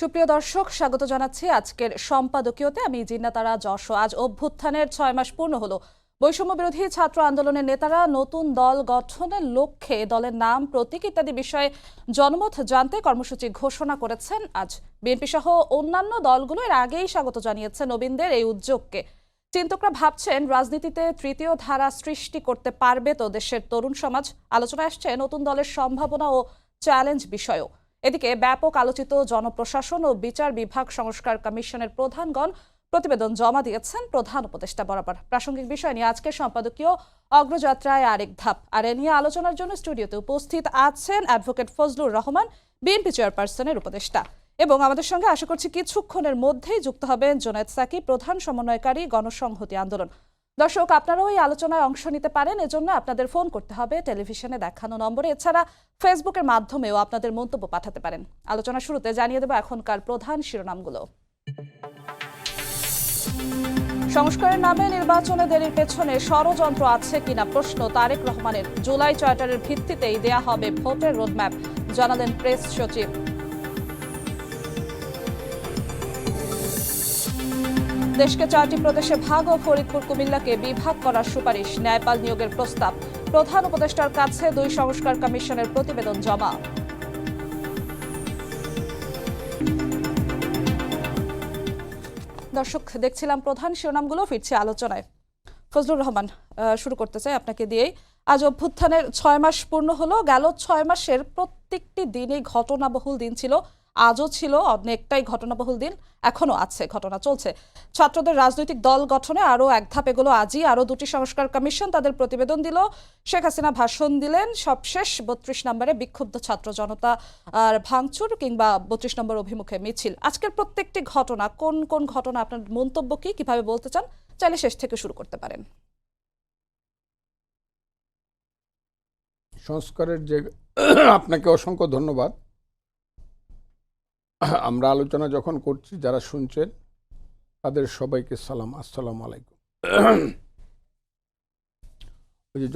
সুপ্রিয় দর্শক, স্বাগত জানাচ্ছি আজকের সম্পাদকীয়তে। আমি জিন্নাতারা যশো। আজ অভ্যুত্থানের 6 মাস পূর্ণ হলো। বৈষম্য বিরোধী ছাত্র আন্দোলনের নেতারা নতুন দল গঠনের লক্ষ্যে দলের নাম, প্রতীক ইত্যাদি বিষয়ে জনমত জানতে কর্মসূচি ঘোষণা করেছেন আজ। বিএনপি সহ অন্যান্য দলগুলো এর আগেই স্বাগত জানিয়েছে নবীনদের এই উদ্যোগকে। চিন্তকরা ভাবছেন, রাজনীতিতে তৃতীয় ধারা সৃষ্টি করতে পারবে তো দেশের তরুণ সমাজ। আলোচনায় আসছে নতুন দলের সম্ভাবনা ও চ্যালেঞ্জ বিষয়ও। এদিকে ব্যাপক আলোচিত জনপ্রশাসন ও বিচার বিভাগ সংস্কার কমিশনের প্রধানগণ প্রতিবেদন জমা দিয়েছেন প্রধান উপদেষ্টা বরাবর। প্রাসঙ্গিক বিষয় নিয়ে আজকের সম্পাদকীয় অগ্রযাত্রায় আরেক ধাপ। আর এ নিয়ে আলোচনার জন্য স্টুডিওতে উপস্থিত আছেন অ্যাডভোকেট ফজলুর রহমান, বিএনপি চেয়ারপারসনের উপদেষ্টা, এবং আমাদের সঙ্গে আশা করছি কিছুক্ষণের মধ্যেই যুক্ত হবেন জুনায়েদ সাকি, প্রধান সমন্বয়কারী গণসংহতি আন্দোলন। দর্শক, আপনারাও এই আলোচনায় অংশ নিতে পারেন। এজন্য আপনাদের ফোন করতে হবে টেলিভিশনে দেখানো নম্বরে। এছাড়া ফেসবুকের মাধ্যমেও আপনাদের মন্তব্য পাঠাতে পারেন। আলোচনা শুরুতে জানিয়ে দেব এখনকার প্রধান শিরোনামগুলো। সংস্কারের নামে নির্বাচনে দেরির পেছনে ষড়যন্ত্র আছে কিনা প্রশ্ন তারেক রহমানের। জুলাই চার্টারের ভিত্তিতেই দেয়া হবে ভোটের রোডম্যাপ, জানালেন প্রেস সচিব। দেশকে 4টি প্রদেশে ভাগ ও ফরিদপুর কুমিল্লাকে বিভাগ করার সুপারিশ, ন্যায়পাল নিয়োগের প্রস্তাব। প্রধান উপদেষ্টার কাছে 2 সংস্কার কমিশনের প্রতিবেদন জমা। দর্শক, দেখছিলাম প্রধান শিরোনামগুলো, ফিরছি আলোচনায়। ফজলুর রহমান, শুরু করতে চাই আপনাকে দিয়েই। আজ অভ্যুত্থানের 6 মাস পূর্ণ হলো। গেল 6 মাসের প্রত্যেকটি দিনই ঘটনাবহুল দিন ছিল। আজও ছিল অনেকটাই ঘটনাবহুল দিন, এখনো আছে, ঘটনা চলছে। ছাত্রদের রাজনৈতিক দল গঠনে আরও এক ধাপ এগোলো আজই। আরও 2টি সংস্কার কমিশন তাদের প্রতিবেদন দিল। শেখ হাসিনা ভাষণ দিলেন। সবশেষ 32 নম্বরে বিক্ষুব্ধ ছাত্র জনতা আর ভাঙচুর কিংবা 32 নম্বর অভিমুখে মিছিল। আজকের প্রত্যেকটি ঘটনা, কোন কোন ঘটনা, আপনার মন্তব্য কি, কিভাবে বলতে চান? চাইলে শেষ থেকে শুরু করতে পারেন। সংস্কারের যে আপনাকে অসংখ্য ধন্যবাদ। আমরা আলোচনা যখন করছি, যারা শুনছেন তাদের সবাইকে সালাম, আসসালামু আলাইকুম। ওই যে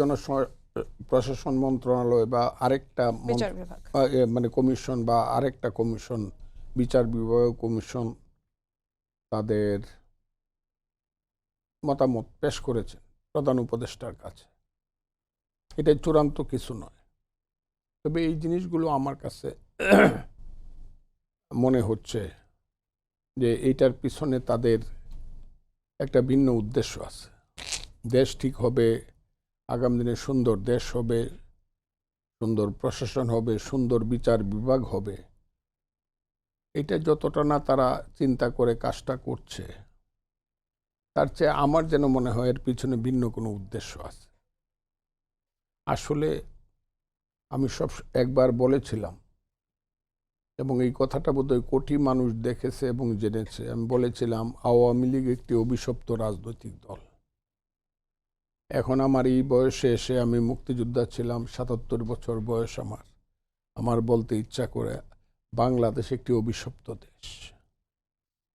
প্রশাসন মন্ত্রণালয় বা আরেকটা মানে কমিশন বা আরেকটা কমিশন, বিচার বিভাগ কমিশন, তাদের মতামত পেশ করেছেন প্রধান উপদেষ্টার কাছে। এটা চূড়ান্ত কিছু নয়, তবে এই জিনিসগুলো আমার কাছে মনে হচ্ছে যে এইটার পিছনে তাদের একটা ভিন্ন উদ্দেশ্য আছে। দেশ ঠিক হবে, আগামী দিনে সুন্দর দেশ হবে, সুন্দর প্রশাসন হবে, সুন্দর বিচার বিভাগ হবে। এটা যতটা না তারা চিন্তা করে কাজটা করছে, তার চেয়ে আমার যেন মনে হয় এর পিছনে ভিন্ন কোনো উদ্দেশ্য আছে। আসলে আমি একবার বলেছিলাম, এবং এই কথাটা বোধহয় কোটি মানুষ দেখেছে এবং জেনেছে। আমি বলেছিলাম, আওয়ামী লীগ একটি অভিশপ্ত রাজনৈতিক দল। এখন আমার এই বয়সে এসে, আমি মুক্তিযোদ্ধা ছিলাম, 77 বছর বয়স আমার বলতে ইচ্ছা করে, বাংলাদেশ একটি অভিশপ্ত দেশ।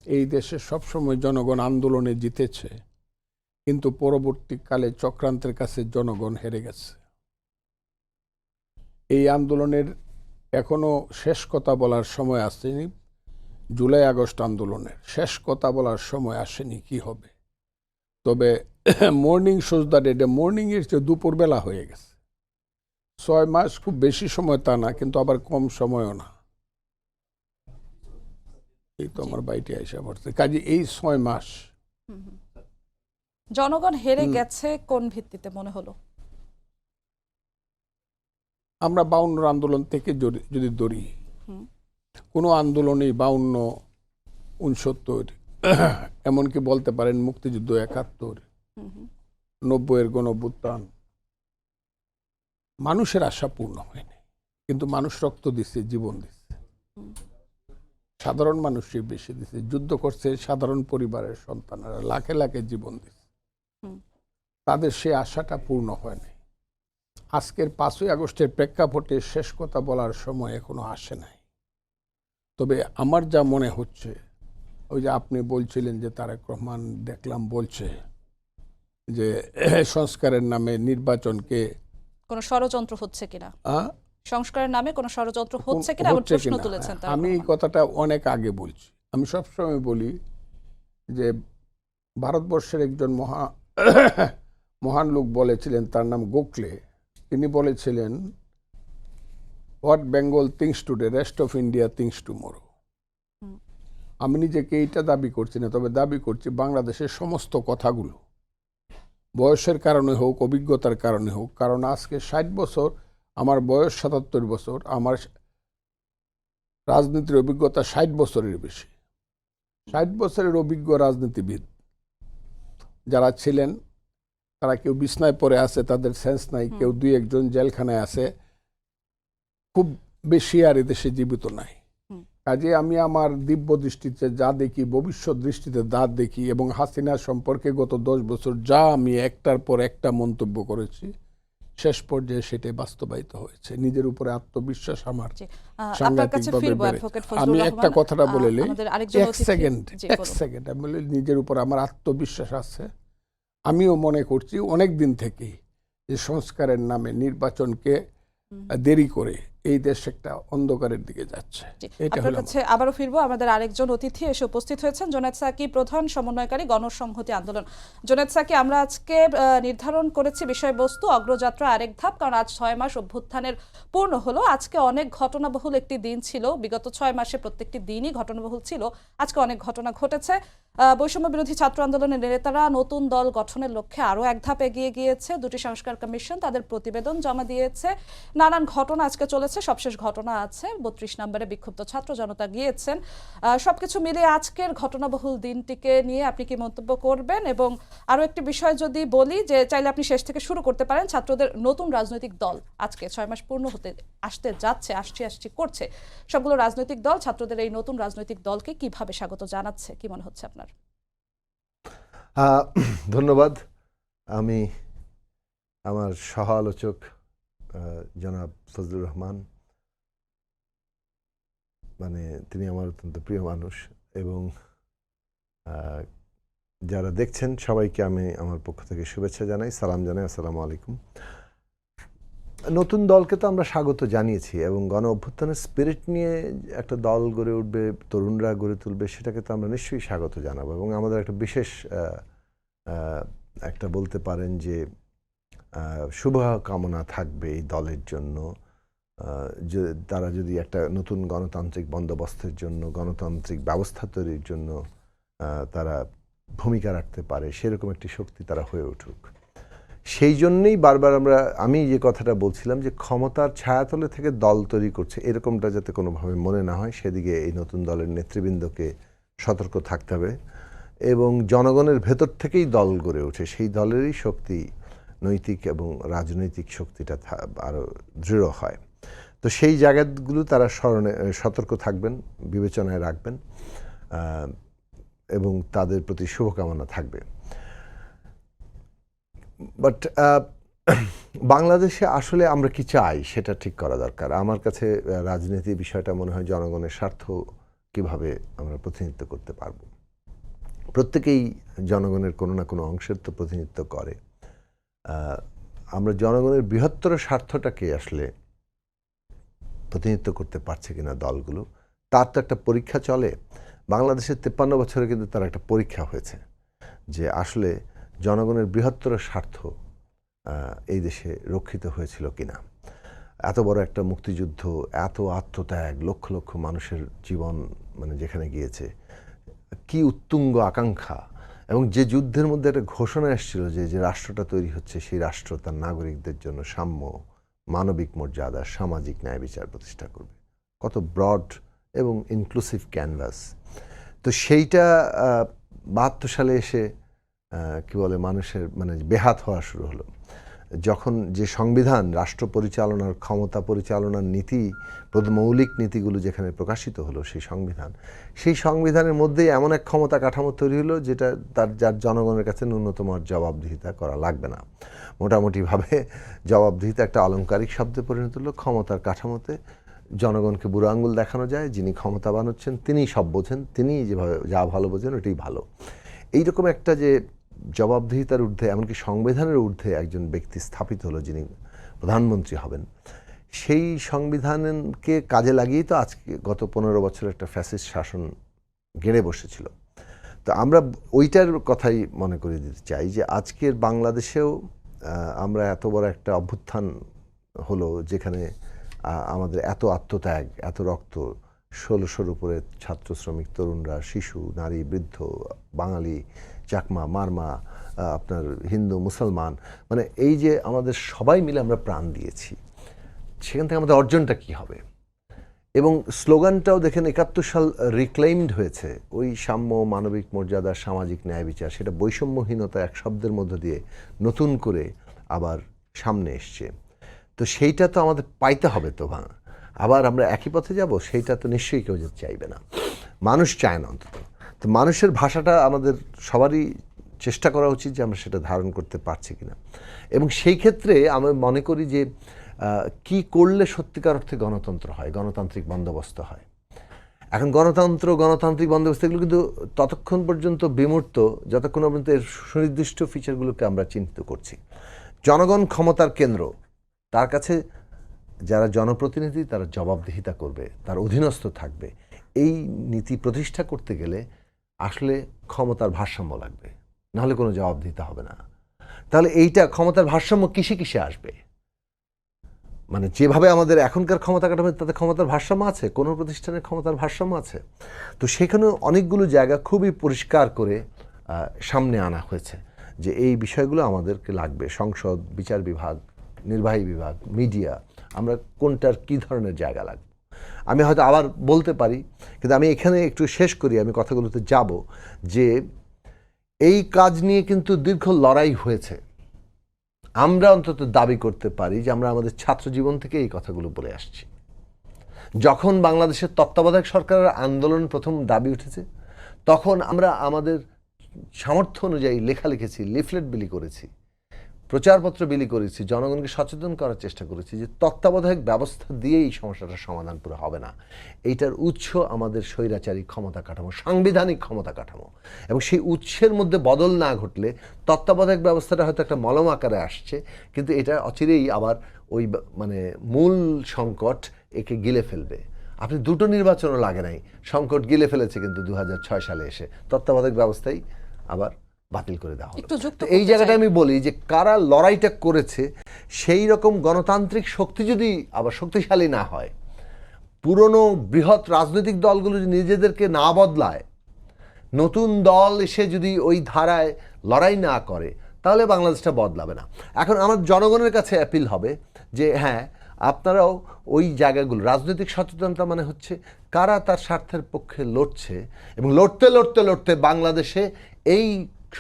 এই দেশে সবসময় জনগণ আন্দোলনে জিতেছে, কিন্তু পরবর্তীকালে চক্রান্তের কাছে জনগণ হেরে গেছে। এই আন্দোলনের এখনো শেষ কথা বলার সময় আসেনি। জুলাই আগস্ট আন্দোলনের শেষ কথা বলার সময় আসেনি কি হবে। তবে মর্নিং শোজ দ্য ডে, মর্নিংয়ের চেয়ে দুপুরবেলা হয়ে গেছে। 6 মাস খুব বেশি সময় তা না, কিন্তু আবার কম সময়ও না। এই তো আমার বাড়িতে এসে পড়ছে। কাজে এই 6 মাস জনগণ হেরে গেছে কোন ভিত্তিতে মনে হলো? আমরা 52 আন্দোলন থেকে যদি ধরি, কোনো আন্দোলনেই 52, 69, এমনকি বলতে পারেন মুক্তিযুদ্ধ 71, 90-এর গণঅভ্যুত্থান, মানুষের আশা পূর্ণ হয়নি। কিন্তু মানুষ রক্ত দিচ্ছে, জীবন দিচ্ছে, সাধারণ মানুষই বেশি দিচ্ছে। যুদ্ধ করছে সাধারণ পরিবারের সন্তানেরা, লাখে লাখে জীবন দিচ্ছে। তাদের সে আশাটা পূর্ণ হয়নি। আজকের 5ই আগস্টের প্রেক্ষাপটে শেষ কথা বলার সময় এখনো আসে নাই। তবে আমার যা মনে হচ্ছে, ওই যে আপনি বলছিলেন যে তারেক রহমান দেখলাম বলছে যে সংস্কারের নামে নির্বাচনকে কোনো ষড়যন্ত্র হচ্ছে কিনা, সংস্কারের নামে কোনো ষড়যন্ত্র হচ্ছে কিনা এমন হচ্ছে প্রশ্ন কিনা। তুলেছেন তারা। আমি এই কথাটা অনেক আগে বলছি। আমি সবসময় বলি যে ভারতবর্ষের একজন মহান লোক বলেছিলেন, তার নাম গোখলে। তিনি বলেছিলেন, what Bengal things today rest of India things tomorrow. আমি নিজেকে এইটা দাবি করছি না, তবে দাবি করছি বাংলাদেশের সমস্ত কথাগুলো বয়সের কারণে হোক, অভিজ্ঞতার কারণে হোক। কারণ আজকে 60 বছর, আমার বয়স 77 বছর, আমার রাজনীতির অভিজ্ঞতা 60 বছরের বেশি। 60 বছরের অভিজ্ঞ রাজনীতিবিদ যারা ছিলেন, তারা কেউ বিছনায় পড়ে আছে, তাদের সেন্স নাই, কেউ দুই একজন জেলখানায় আছে, খুব বেশি আর এদেশে জীবিত নাই। কাজে আমি আমার দিব্য দৃষ্টিতে যা দেখি, ভবিষ্যৎ দৃষ্টিতে যা দেখি, এবং হাসিনা সম্পর্কে গত 10 বছর যা আমি একটার পর একটা মন্তব্য করেছি, শেষ পর্যায়ে সেটাই বাস্তবায়িত হয়েছে। নিজের উপরে আত্মবিশ্বাস আমার সাংঘাতিকভাবে বেড়েছে। আমি একটা কথাটা বললে এক সেকেন্ড আমি বলি, নিজের উপর আমার আত্মবিশ্বাস আছে। আমিও মনে করছি অনেক দিন থেকেই যে সংস্কারের নামে নির্বাচনকে দেরি করে এই দেশ একটা অন্ধকারের দিকে যাচ্ছে। আপনার কাছে আবারও ফিরবো। আমাদের আরেকজন অতিথি এসে উপস্থিত হয়েছেন, জুনায়েদ সাকি, প্রধান সমন্বয়কারী গণসংহতি আন্দোলন। জুনায়েদ সাকি, আমরা আজকে নির্ধারণ করেছি বিষয়বস্তু অগ্রযাত্রা আরেক ধাপ, কারণ আজ 6 মাস অভ্যুত্থানের পূর্ণ হলো। আজকে অনেক ঘটনাবহুল একটি দিন ছিল, বিগত 6 মাসে প্রত্যেকটি দিনই ঘটনাবহুল ছিল। আজকে অনেক ঘটনা ঘটেছে। বৈষম্য বিরোধী ছাত্র আন্দোলনের নেতারা নতুন দল গঠনের লক্ষ্যে আরও এক ধাপ এগিয়ে গিয়েছে। দুটি সংস্কার কমিশন তাদের প্রতিবেদন জমা দিয়েছে। নানান ঘটনা আজকে চলেছে, সবশেষ ঘটনা আছে 32 নম্বরে বিক্ষুব্ধ ছাত্র জনতা গিয়েছেন। সবকিছু মিলিয়ে আজকের ঘটনাবহুল দিনটিকে নিয়ে আপনি কি মন্তব্য করবেন? এবং আরও একটি বিষয় যদি বলি, যে চাইলে আপনি শেষ থেকে শুরু করতে পারেন। ছাত্রদের নতুন রাজনৈতিক দল আজকে 6 মাস পূর্ণ হতে আসতে যাচ্ছে, আসছি করছে সবগুলো রাজনৈতিক দল। ছাত্রদের এই নতুন রাজনৈতিক দলকে কিভাবে স্বাগত জানাচ্ছে, কি মনে হচ্ছে আপনার? ধন্যবাদ। আমি আমার সহ আলোচক জনাব ফজলুর রহমান, মানে তিনি আমার অত্যন্ত প্রিয় মানুষ, এবং যারা দেখছেন সবাইকে আমি আমার পক্ষ থেকে শুভেচ্ছা জানাই, সালাম জানাই, আসসালামু আলাইকুম। নতুন দলকে তো আমরা স্বাগত জানিয়েছি, এবং গণ অভ্যুত্থানের স্পিরিট নিয়ে একটা দল গড়ে উঠবে, তরুণরা গড়ে তুলবে, সেটাকে তো আমরা নিশ্চয়ই স্বাগত জানাবো। এবং আমাদের একটা বিশেষ একটা বলতে পারেন যে শুভকামনা থাকবে এই দলের জন্য, যে তারা যদি একটা নতুন গণতান্ত্রিক বন্দোবস্তের জন্য, গণতান্ত্রিক ব্যবস্থা তৈরির জন্য তারা ভূমিকা রাখতে পারে, সেরকম একটি শক্তি তারা হয়ে উঠুক। সেই জন্যেই বারবার আমি যে কথাটা বলছিলাম, যে ক্ষমতার ছায়াতলে থেকে দল তৈরি করছে, এরকমটা যাতে কোনোভাবে মনে না হয়, সেদিকে এই নতুন দলের নেতৃবৃন্দকে সতর্ক থাকতে হবে। এবং জনগণের ভেতর থেকেই দল গড়ে ওঠে, সেই দলেরই শক্তি, নৈতিক এবং রাজনৈতিক শক্তিটা আরও দৃঢ় হয়। তো সেই জায়গাগুলো তারা সতর্ক থাকবেন, বিবেচনায় রাখবেন, এবং তাদের প্রতি শুভকামনা থাকবে। বাট বাংলাদেশে আসলে আমরা কি চাই সেটা ঠিক করা দরকার। আমার কাছে রাজনীতি বিষয়টা মনে হয় জনগণের স্বার্থ কিভাবে আমরা প্রতিনিধিত্ব করতে পারবো। প্রত্যেকেই জনগণের কোনো না কোনো অংশের তো প্রতিনিধিত্ব করে। আমরা জনগণের বৃহত্তর স্বার্থটাকে আসলে প্রতিনিধিত্ব করতে পারছে কিনা দলগুলো, তার তো একটা পরীক্ষা চলে। বাংলাদেশের 53 বছরে কিন্তু তার একটা পরীক্ষা হয়েছে, যে আসলে জনগণের বৃহত্তর স্বার্থ এই দেশে রক্ষিত হয়েছিল কিনা। এত বড় একটা মুক্তিযুদ্ধ, এত আত্মত্যাগ, লক্ষ লক্ষ মানুষের জীবন মানে যেখানে গিয়েছে, কি উত্তুঙ্গ আকাঙ্ক্ষা, এবং যে যুদ্ধের মধ্যে একটা ঘোষণা এসেছিল যে রাষ্ট্রটা তৈরি হচ্ছে, সেই রাষ্ট্র তার নাগরিকদের জন্য সাম্য, মানবিক মর্যাদা, সামাজিক ন্যায় বিচার প্রতিষ্ঠা করবে। কত ব্রড এবং ইনক্লুসিভ ক্যানভাস। তো সেইটা 72 সালে এসে কি বলে মানুষের মানে বেহাত হওয়া শুরু হলো, যখন যে সংবিধান, রাষ্ট্র পরিচালনার ক্ষমতা পরিচালনার নীতি, মৌলিক নীতিগুলো যেখানে প্রকাশিত হলো, সেই সংবিধানের মধ্যেই এমন এক ক্ষমতা কাঠামো তৈরি হলো যেটা যার জনগণের কাছে ন্যূনতম জবাবদিহিতা করা লাগবে না। মোটামুটিভাবে জবাবদিহিতা একটা আলংকারিক শব্দে পরিণত হলো। ক্ষমতার কাঠামোতে জনগণকে বুড়ো আঙুল দেখানো যায়, যিনি ক্ষমতাবান হচ্ছেন তিনিই সব বোঝেন, তিনিই যেভাবে যা ভালো বোঝেন ওটাই ভালো। এইরকম একটা যে জবাবদিহিতার ঊর্ধ্বে, এমনকি সংবিধানের ঊর্ধ্বে একজন ব্যক্তি স্থাপিত হলো, যিনি প্রধানমন্ত্রী হবেন, সেই সংবিধানকে কাজে লাগিয়েই তো আজকে গত 15 বছর একটা ফ্যাসিস্ট শাসন গেড়ে বসেছিল। তো আমরা ওইটার কথাই মনে করে দিতে চাই যে আজকের বাংলাদেশেও আমরা এত বড় একটা অভ্যুত্থান হলো, যেখানে আমাদের এত আত্মত্যাগ, এত রক্ত, 1600-র উপরে ছাত্র, শ্রমিক, তরুণরা, শিশু, নারী, বৃদ্ধ, বাঙালি, চাকমা, মারমা, আপনার হিন্দু, মুসলমান, মানে এই যে আমাদের সবাই মিলে আমরা প্রাণ দিয়েছি, সেখান থেকে আমাদের অর্জনটা কি হবে? এবং স্লোগানটাও দেখেন 71 সাল রিক্লেইমড হয়েছে, ওই সাম্য, মানবিক মর্যাদা, সামাজিক ন্যায় বিচার, সেটা বৈষম্যহীনতা এক শব্দের মধ্য দিয়ে নতুন করে আবার সামনে এসছে। তো সেইটা তো আমাদের পাইতে হবে তো, আবার আমরা একই পথে যাব, সেইটা তো নিশ্চয়ই কেউ যেতে চাইবে না, মানুষ চায় না অন্তত। তো মানুষের ভাষাটা আমাদের সবারই চেষ্টা করা উচিত যে আমরা সেটা ধারণ করতে পারছি কিনা। এবং সেই ক্ষেত্রে আমি মনে করি যে কি করলে সত্যিকার অর্থে গণতন্ত্র হয়, গণতান্ত্রিক বন্দোবস্ত হয়। এখন গণতান্ত্রিক বন্দোবস্ত এগুলো কিন্তু ততক্ষণ পর্যন্ত বিমূর্ত যতক্ষণ পর্যন্ত এর সুনির্দিষ্ট ফিচারগুলোকে আমরা চিহ্নিত করছি। জনগণ ক্ষমতার কেন্দ্র, তার কাছে যারা জনপ্রতিনিধি তারা জবাবদিহিতা করবে, তার অধীনস্থ থাকবে। এই নীতি প্রতিষ্ঠা করতে গেলে আসলে ক্ষমতার ভারসাম্য লাগবে, নাহলে কোনো জবাবদিহিতা হবে না। তাহলে এইটা ক্ষমতার ভারসাম্য কিসে কিসে আসবে? মানে যেভাবে আমাদের এখনকার ক্ষমতা কাঠামো, তাতে ক্ষমতার ভারসাম্য আছে, কোনো প্রতিষ্ঠানের ক্ষমতার ভারসাম্য আছে। তো সেখানেও অনেকগুলো জায়গা খুবই পরিষ্কার করে সামনে আনা হয়েছে যে এই বিষয়গুলো আমাদেরকে লাগবে। সংসদ, বিচার বিভাগ, নির্বাহী বিভাগ, মিডিয়া, আমরা কোনটার কী ধরনের জায়গা লাগবে। আমি হয়তো আবার বলতে পারি, কিন্তু আমি এখানে একটু শেষ করি, আমি কথাগুলোতে যাব যে এই কাজ নিয়ে কিন্তু দীর্ঘ লড়াই হয়েছে। আমরা অন্তত দাবি করতে পারি যে আমরা আমাদের ছাত্র জীবন থেকে এই কথাগুলো বলে আসছি। যখন বাংলাদেশের তত্ত্বাবধায়ক সরকারের আন্দোলন প্রথম দাবি উঠেছে, তখন আমরা আমাদের সামর্থ্য অনুযায়ী লেখা লিখেছি, লিফলেট বিলি করেছি, প্রচারপত্র বিলি করেছি, জনগণকে সচেতন করার চেষ্টা করেছি যে তত্ত্বাবধায়ক ব্যবস্থা দিয়ে এই সমস্যাটার সমাধান পুরো হবে না। এইটার উৎস আমাদের স্বৈরাচারী ক্ষমতা কাঠামো, সাংবিধানিক ক্ষমতা কাঠামো। এবং সেই উৎসের মধ্যে বদল না ঘটলে তত্ত্বাবধায়ক ব্যবস্থাটা হয়তো একটা মলম আকারে আসছে, কিন্তু এটা অচিরেই আবার ওই মানে মূল সংকট একে গিলে ফেলবে। আপনি দুটো নির্বাচনও লাগে নাই, সংকট গিলে ফেলেছে কিন্তু 2006 সালে এসে তত্ত্বাবধায়ক ব্যবস্থাই আবার বাতিল করে দেওয়া হলো। তো এই জায়গাটা আমি বলি যে কারা লড়াইটা করেছে, সেই রকম গণতান্ত্রিক শক্তি যদি আবার শক্তিশালী না হয়, পুরনো বৃহৎ রাজনৈতিক দলগুলো যদি নিজেদেরকে না বদলায়, নতুন দল এসে যদি ওই ধারায় লড়াই না করে, তাহলে বাংলাদেশটা বদলাবে না। এখন আমার জনগণের কাছে অ্যাপিল হবে যে হ্যাঁ, আপনারাও ওই জায়গাগুলো, রাজনৈতিক সচেতনতা মানে হচ্ছে কারা তার স্বার্থের পক্ষে লড়ছে, এবং লড়তে লড়তে লড়তে বাংলাদেশে এই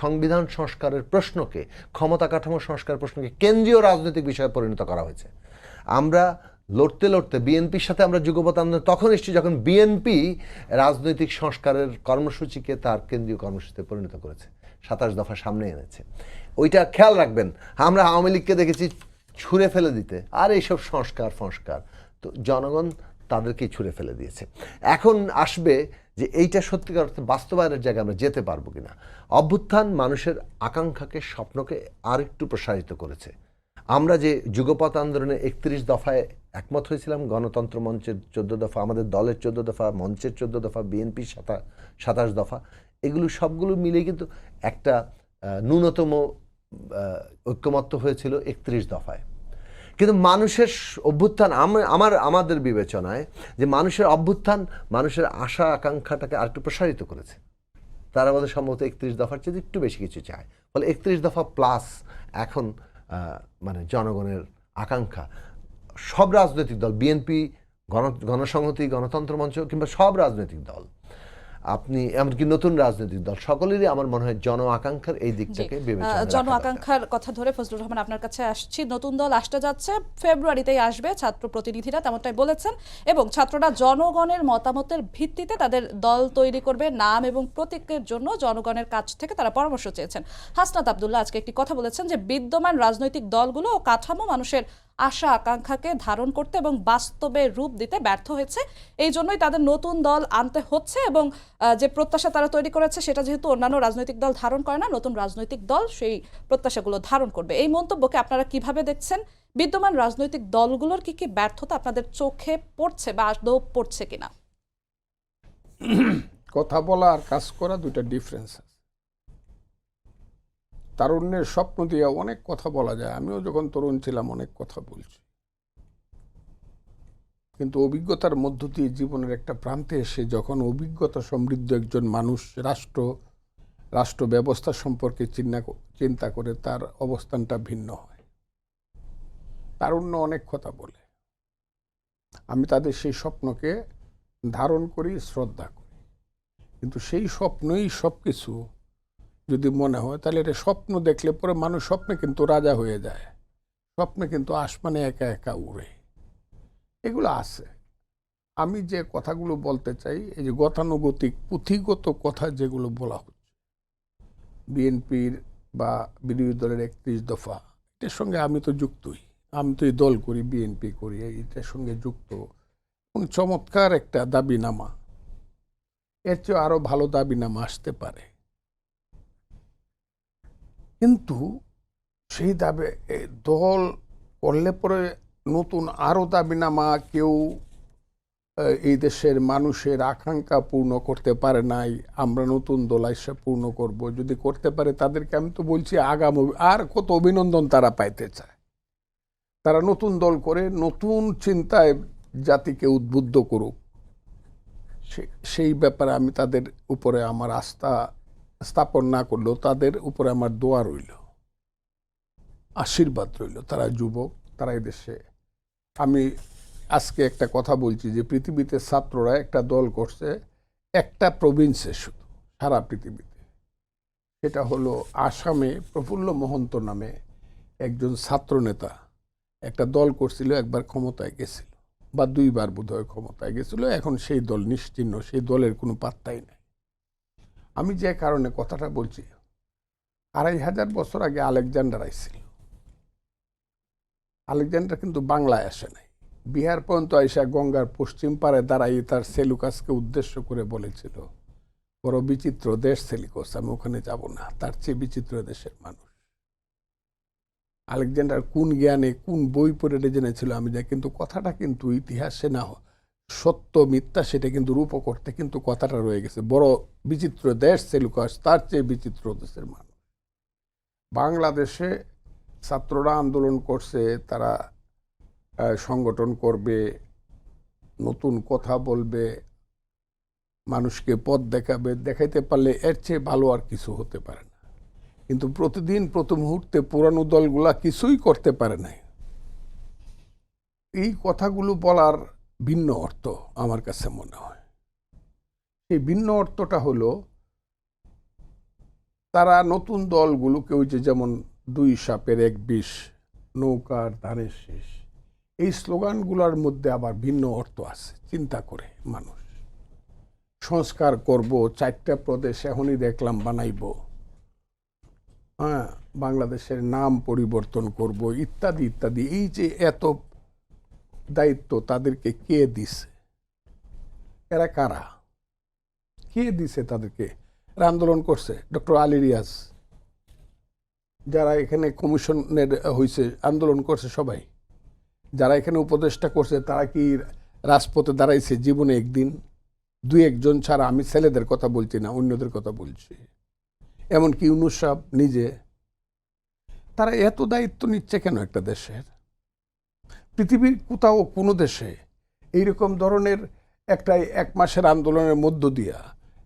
সংবিধান সংস্কারের প্রশ্নকে, ক্ষমতা কাঠামো সংস্কার প্রশ্নকে কেন্দ্রীয় রাজনৈতিক বিষয়ে পরিণত করা হয়েছে। আমরা লড়তে লড়তে বিএনপির সাথে আমরা যুগপৎ আন্দোলন তখন এসেছি যখন বিএনপি রাজনৈতিক সংস্কারের কর্মসূচিকে তার কেন্দ্রীয় কর্মসূচিতে পরিণত করেছে, 27 দফা সামনে এনেছে। ওইটা খেয়াল রাখবেন। আমরা আওয়ামী লীগকে দেখেছি ছুঁড়ে ফেলে দিতে, আর এইসব সংস্কার, তো জনগণ তাদেরকেই ছুঁড়ে ফেলে দিয়েছে। এখন আসবে যে এইটা সত্যিকার অর্থে বাস্তবায়নের জায়গায় আমরা যেতে পারবো কিনা। অভ্যুত্থান মানুষের আকাঙ্ক্ষাকে, স্বপ্নকে আর একটু প্রসারিত করেছে। আমরা যে যুগপৎ আন্দোলনে 31 দফায় একমত হয়েছিলাম, গণতন্ত্র মঞ্চের 14 দফা, আমাদের দলের 14 দফা, মঞ্চের 14 দফা, বিএনপির 27 দফা, এগুলো সবগুলো মিলে কিন্তু একটা ন্যূনতম ঐক্যমত্য হয়েছিল 31 দফায়। কিন্তু মানুষের অভ্যুত্থান, আমাদের বিবেচনায় যে মানুষের অভ্যুত্থান মানুষের আশা আকাঙ্ক্ষাটাকে আরেকটু প্রসারিত করেছে। তারা আমাদের সম্ভবত 31 দফার চেয়ে একটু বেশি কিছু চায়। ফলে 31 দফা প্লাস এখন মানে জনগণের আকাঙ্ক্ষা, সব রাজনৈতিক দল, বিএনপি, গণসংহতি, গণতন্ত্র মঞ্চ কিংবা সব রাজনৈতিক দল, আপনি এমনকি নতুন রাজনৈতিক দল, সকলেরই আমার মনে হয় জন আকাঙ্ক্ষার এই দিকটাকে বিবেচনা, জন আকাঙ্ক্ষার কথা ধরে ফজলুর রহমান আপনার কাছে আসছি। নতুন দল আসতে যাচ্ছে, ফেব্রুয়ারিতেই আসবে, ছাত্র প্রতিনিধিরা তেমনটাই বলেছেন, এবং ছাত্ররা জনগণের মতামতের ভিত্তিতে তাদের দল তৈরি করবে, নাম এবং প্রতীকের জন্য জনগণের কাছ থেকে তারা পরামর্শ চেয়েছেন। হাসনাত আব্দুল্লাহ আজকে একটি কথা বলেছেন যে বিদ্যমান রাজনৈতিক দলগুলো ও কাঠামো মানুষের আশা আকাঙ্ক্ষাকে ধারণ করতে এবং বাস্তবে রূপ দিতে ব্যর্থ হয়েছে। এই জন্যই তাদের নতুন দল আনতে হচ্ছে এবং যে প্রত্যাশা তারা তৈরি করেছে সেটা যেহেতু অন্যান্য রাজনৈতিক দল ধারণ করে না, নতুন রাজনৈতিক দল সেই প্রত্যাশাগুলো ধারণ করবে। এই মন্তব্যকে আপনারা কিভাবে দেখছেন? বিদ্যমান রাজনৈতিক দলগুলোর কি ব্যর্থতা আপনাদের চোখে পড়ছে বা আদৌ পড়ছে কিনা? কথা বলা আর কাজ করা দুইটা ডিফারেন্স আছে। তারুণ্যের স্বপ্ন দিয়ে অনেক কথা বলা যায়। আমিও যখন তরুণ ছিলাম অনেক কথা বলছি, কিন্তু অভিজ্ঞতার মধ্য দিয়ে জীবনের একটা প্রান্তে এসে যখন অভিজ্ঞতা সমৃদ্ধ একজন মানুষ রাষ্ট্র ব্যবস্থা সম্পর্কে চিন্তা করে তার অবস্থানটা ভিন্ন হয়। তারুণ্য অনেক কথা বলে, আমি তাদের সেই স্বপ্নকে ধারণ করি, শ্রদ্ধা করি, কিন্তু সেই স্বপ্নই সব কিছু যদি মনে হয় তাহলে এটা স্বপ্ন দেখলে পরে মানুষ স্বপ্নে কিন্তু রাজা হয়ে যায়, স্বপ্নে কিন্তু আসমানে একা একা উড়ে। এগুলো আছে। আমি যে কথাগুলো বলতে চাই, এই যে গতানুগতিক পুঁথিগত কথা যেগুলো বলা হচ্ছে বিএনপির বা বিরোধী দলের 31 দফা, এটার সঙ্গে আমি তো যুক্তই, আমি তো এই দল করি, বিএনপি করি, এটার সঙ্গে যুক্ত এবং চমৎকার একটা দাবিনামা। এর চেয়ে আরো ভালো দাবিনামা আসতে পারে, কিন্তু সেই দাবি দল করলে পরে নতুন আরো দাবিনামা কেউ এই দেশের মানুষের আকাঙ্ক্ষা পূর্ণ করতে পারে নাই, আমরা নতুন দল এসে পূর্ণ করব। যদি করতে পারে তাদেরকে আমি তো বলছি আগামী আর কত অভিনন্দন তারা পাইতে চায়। তারা নতুন দল করে নতুন চিন্তায় জাতিকে উদ্বুদ্ধ করুক, সেই ব্যাপারে আমি তাদের উপরে আমার আস্থা স্থাপন না করলেও তাদের উপরে আমার দোয়া রইল, আশীর্বাদ রইল। তারা যুবক, তারা এদেশে, আমি আজকে একটা কথা বলছি যে পৃথিবীতে ছাত্ররা একটা দল করছে একটা প্রভিন্সে, শুধু সারা পৃথিবীতে। সেটা হলো আসামে প্রফুল্ল মহন্ত নামে একজন ছাত্র নেতা একটা দল করছিল, একবার ক্ষমতায় গেছিল বা 2 বার বোধহয় ক্ষমতায় গেছিল, এখন সেই দল নিশ্চিহ্ন, সেই দলের কোনো পাত্তাই নেই। আমি যে কারণে কথাটা বলছি, 2500 বছর আগে আলেকজান্ডার আইছিল। আলেকজান্ডার কিন্তু বাংলায় আসে নাই, বিহার পর্যন্ত আইসা গঙ্গার পশ্চিম পারে দাঁড়াই তার সেলুকাসকে উদ্দেশ্য করে বলেছিল, বড় বিচিত্র দেশ সেলিকস, আমি ওখানে যাব না, তার চেয়ে বিচিত্র দেশের মানুষ। আলেকজান্ডার কোন জ্ঞানে কোন বই পড়ে জেনেছিল আমি যাই, কিন্তু কথাটা কিন্তু ইতিহাসে না সত্য মিথ্যা সেটা কিন্তু রূপ করতে কিন্তু কথাটা রয়ে গেছে, বড় বিচিত্র দেশ সেলুকাস, তার চেয়ে বিচিত্র দেশের মানুষ। বাংলাদেশে ছাত্ররা আন্দোলন করছে, তারা সংগঠন করবে, নতুন কথা বলবে, মানুষকে পথ দেখাবে, দেখাইতে পারলে এর চেয়ে ভালো আর কিছু হতে পারে না। কিন্তু প্রতিদিন প্রতি মুহূর্তে পুরানো দলগুলা কিছুই করতে পারে নাই। এই কথাগুলো বলার ভিন্ন অর্থ আমার কাছে মনে হয়। এই ভিন্ন অর্থটা হলো তারা নতুন দলগুলোকে ওই যে যেমন 2 সাপের 1 বিষ, নৌকার ধানের শেষ, এই স্লোগানগুলোর মধ্যে আবার ভিন্ন অর্থ আছে। চিন্তা করে মানুষ সংস্কার করব, 4টা প্রদেশ এখনই দেখলাম বানাইব, হ্যাঁ, বাংলাদেশের নাম পরিবর্তন করব, ইত্যাদি ইত্যাদি। এই যে এত দায়িত্ব তাদেরকে কে দিছে? এরা কারা? কে দিছে তাদেরকে? আন্দোলন করছে ডক্টর আলী রিয়াজ, যারা এখানে কমিশনের হয়েছে আন্দোলন করছে সবাই, যারা এখানে উপদেষ্টা করছে তারা কি রাজপথে দাঁড়াইছে জীবনে একদিন? 2-1 জন ছাড়া, আমি ছেলেদের কথা বলছি না, অন্যদের কথা বলছি, এমনকি ইউনূস সাহেব নিজে। তারা এত দায়িত্ব নিচ্ছে কেন একটা দেশের? পৃথিবীর কোথাও কোনো দেশে এইরকম ধরনের একটা 1 মাসের আন্দোলনের মধ্য দিয়া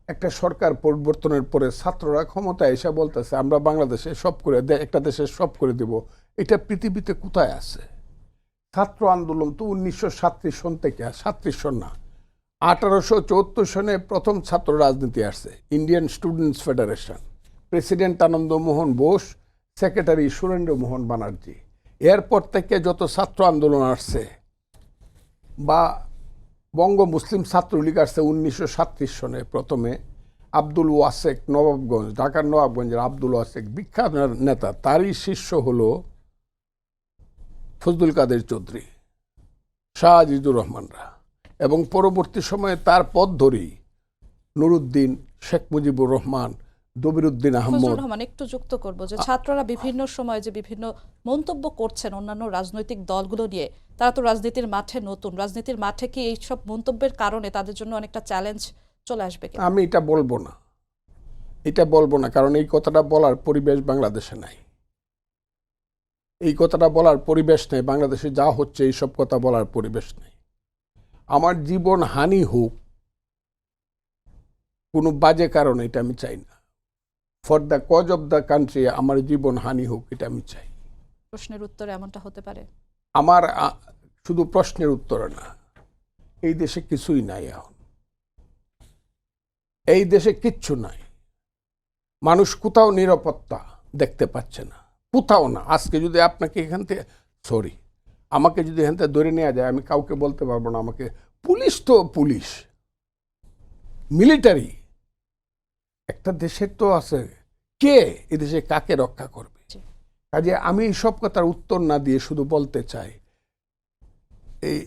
একটা সরকার পরিবর্তনের পরে ছাত্ররা ক্ষমতায় এসে বলতেছে আমরা বাংলাদেশে সব করে একটা দেশে সব করে দেব, এটা পৃথিবীতে কোথায় আছে? ছাত্র আন্দোলন তো 1937 সন থেকে, 37 সন না, 1874 সনে প্রথম ছাত্র রাজনীতি আসছে, ইন্ডিয়ান স্টুডেন্টস ফেডারেশন, প্রেসিডেন্ট আনন্দ মোহন বোস, সেক্রেটারি সুরেন্দ্র মোহন ব্যানার্জি। এরপর থেকে যত ছাত্র আন্দোলন আসছে বা বঙ্গ মুসলিম ছাত্রলীগ আসছে 1937 সনে, প্রথমে আব্দুল ওয়াসেক নবাবগঞ্জ, ঢাকার নবাবগঞ্জের আব্দুল ওয়াসেক বিখ্যাত নেতা, তারই শিষ্য হলো ফজলুল কাদের চৌধুরী, শাহ আজিজুর রহমানরা, এবং পরবর্তী সময়ে তার পথ ধরেই নুরুদ্দিন, শেখ মুজিবুর রহমান, দবিরুদ্দিন আহমদ। ফজলুর রহমান, একটু যুক্ত করব যে ছাত্ররা বিভিন্ন সময় যে বিভিন্ন মন্তব্য করছেন অন্যান্য রাজনৈতিক দলগুলো নিয়ে, তারা তো রাজনীতির মাঠে নতুন, রাজনীতির মাঠে কি এই সব মন্তব্যের কারণে তাদের জন্য অনেকটা চ্যালেঞ্জ চলে আসবে কিনা? আমি এটা বলবো না, কারণ এই কথাটা বলার পরিবেশ বাংলাদেশে নাই। এই কথাটা বলার পরিবেশ নেই বাংলাদেশে, যা হচ্ছে এইসব কথা বলার পরিবেশ নেই। আমার জীবন হানি হোক কোনো বাজে কারণ, এটা আমি চাই না। For the cause of the country আমার জীবন হানি হোক, এটা আমি চাই। প্রশ্নের উত্তরে এমনটা হতে পারে? আমার শুধু প্রশ্নের উত্তরে না, এই দেশে কিছুই নাই এখন। এই দেশে কিচ্ছু নাই। মানুষ কোথাও নিরাপত্তা দেখতে পাচ্ছে না, কোথাও না। আজকে যদি আপনাকে এখান থেকে আমাকে যদি এখান থেকে ধরে নেওয়া যায়, আমি কাউকে বলতে পারবো না আমাকে। পুলিশ তো পুলিশ, মিলিটারি একটা দেশের তো আছে, কে এদেশে কাকে রক্ষা করবে? কাজে আমি এইসব কথার উত্তর না দিয়ে শুধু বলতে চাই, এই